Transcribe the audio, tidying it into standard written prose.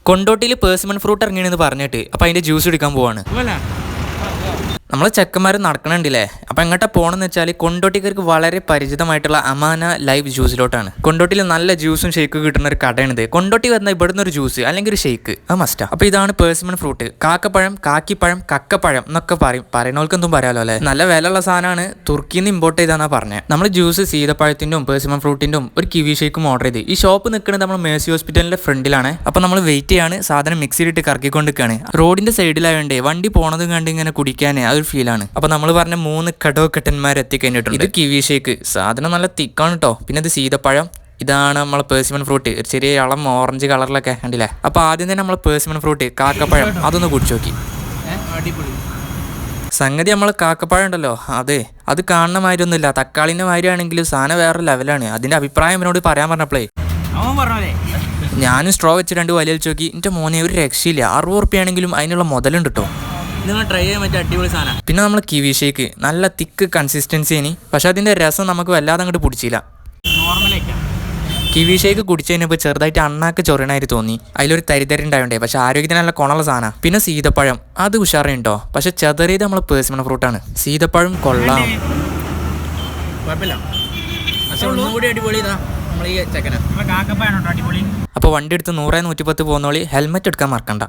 കൊണ്ടോട്ടിയിൽ persimmon fruit ഇറങ്ങിയെന്ന് പറഞ്ഞിട്ട് അപ്പോൾ അതിൻ്റെ ജ്യൂസ് എടുക്കാൻ പോവാണ്. നമ്മൾ ചെക്കന്മാർ നടക്കണുണ്ടല്ലേ. അപ്പോൾ എങ്ങോട്ടാ പോകണമെന്ന് വെച്ചാൽ കൊണ്ടോട്ടിക്കാർക്ക് വളരെ പരിചിതമായിട്ടുള്ള അമാന ലൈവ് ജ്യൂസിലോട്ടാണ്. കൊണ്ടോട്ടിയിൽ നല്ല ജ്യൂസും ഷേക്ക് കിട്ടുന്ന ഒരു കടയാണിത്. കൊണ്ടോട്ടി വന്നാൽ ഇവിടുന്ന് ഒരു ജ്യൂസ് അല്ലെങ്കിൽ ഒരു ഷേക്ക് അത് മസ്റ്റാ. അപ്പോൾ ഇതാണ് പേഴ്സിമൺ ഫ്രൂട്ട്. കാക്കപ്പഴം, കാക്കിപ്പഴം, കക്കപ്പഴം എന്നൊക്കെ പറയുന്നവർക്ക് എന്തും പറയാലോ അല്ലേ. നല്ല വിലയുള്ള സാധനമാണ്. തുർക്കിയിൽ നിന്ന് ഇമ്പോർട്ട് ചെയ്താന്നാണ് പറഞ്ഞത്. നമ്മൾ ജ്യൂസ് സീതപ്പഴത്തിൻ്റെയും പേഴ്സിമൺ ഫ്രൂട്ടിൻ്റെയും ഒരു കിവി ഷേക്കും ഓർഡർ ചെയ്ത്. ഈ ഷോപ്പ് നിൽക്കുന്നത് നമ്മൾ മേഴ്സി ഹോസ്പിറ്റലിൻ്റെ ഫ്രണ്ടിലാണ്. അപ്പോൾ നമ്മൾ വെയിറ്റ് ചെയ്യാണ്. സാധനം മിക്സിയിലിട്ട് കറക്കിക്കൊണ്ടിരിക്കുകയാണ്. റോഡിൻ്റെ സൈഡിലായതുകൊണ്ട് വണ്ടി പോണത് കണ്ട് ഇങ്ങനെ കുടിക്കാൻ ഫീലാണ്. അപ്പൊ നമ്മൾ പറഞ്ഞ 3 കടവക്കെട്ടന്മാർ എത്തിക്കഴിഞ്ഞിട്ടുണ്ട്. ഇത് കിവി ഷേക്ക് സാധനം നല്ല തിക്കാണ് കേട്ടോ. പിന്നെ ഇത് സീതപ്പഴം, ഇതാണ് നമ്മളെ പേഴ്സിമൺ ഫ്രൂട്ട്, ഒരു ചെറിയ ഇളം ഓറഞ്ച് കളറിലൊക്കെ കണ്ടില്ലേ. അപ്പൊ ആദ്യം തന്നെ നമ്മളെ പേഴ്സിമൺ ഫ്രൂട്ട് കാക്കപ്പഴം അതൊന്ന് കുടിച്ചു നോക്കി. സംഗതി നമ്മൾ കാക്കപ്പഴം ഉണ്ടല്ലോ അത് കാണുന്ന മാതിരി ഒന്നുമില്ല. തക്കാളിന്റെ മാതിരി ആണെങ്കിലും സാധനം വേറെ ലെവലാണ്. അതിന്റെ അഭിപ്രായം എന്നോട് പറയാൻ പറഞ്ഞപ്പോഴേ ഞാനും സ്ട്രോ വെച്ച് 2 വലിയ നോക്കി. എന്റെ മോനെ ഒരു രക്ഷയില്ല. 60 റുപ്യാണെങ്കിലും അതിനുള്ള മുതലുണ്ട് കേട്ടോ. നിങ്ങൾ ട്രൈ ചെയ്യാൻ പറ്റിയ അടിപൊളി സാധനം. പിന്നെ നമ്മൾ കിവി ഷേക്ക് നല്ല തിക്ക് കൺസിസ്റ്റൻസി ഇനി, പക്ഷെ അതിന്റെ രസം നമുക്ക് വല്ലാതെ അങ്ങോട്ട് പിടിച്ചില്ല. കിവി ഷേക്ക് കുടിച്ചു കഴിഞ്ഞപ്പോൾ ചെറുതായിട്ട് അണ്ണാക്ക് ചൊറിയണായിട്ട് തോന്നി. അതിലൊരു തരിതരി ഉണ്ടായോണ്ടേ, പക്ഷെ ആരോഗ്യത്തിന് നല്ല കുണമുള്ള സാധനം. പിന്നെ സീതപ്പഴം അത് ഉഷാറുണ്ടോ, പക്ഷെ ചെതറിയത് നമ്മൾ പേഴ്സിമൺ ഫ്രൂട്ടാണ്. സീതപ്പഴം കൊള്ളാം. അപ്പോൾ വണ്ടി എടുത്ത് 100-110 പോകുന്നോളി. ഹെൽമെറ്റ് എടുക്കാൻ മറക്കണ്ട.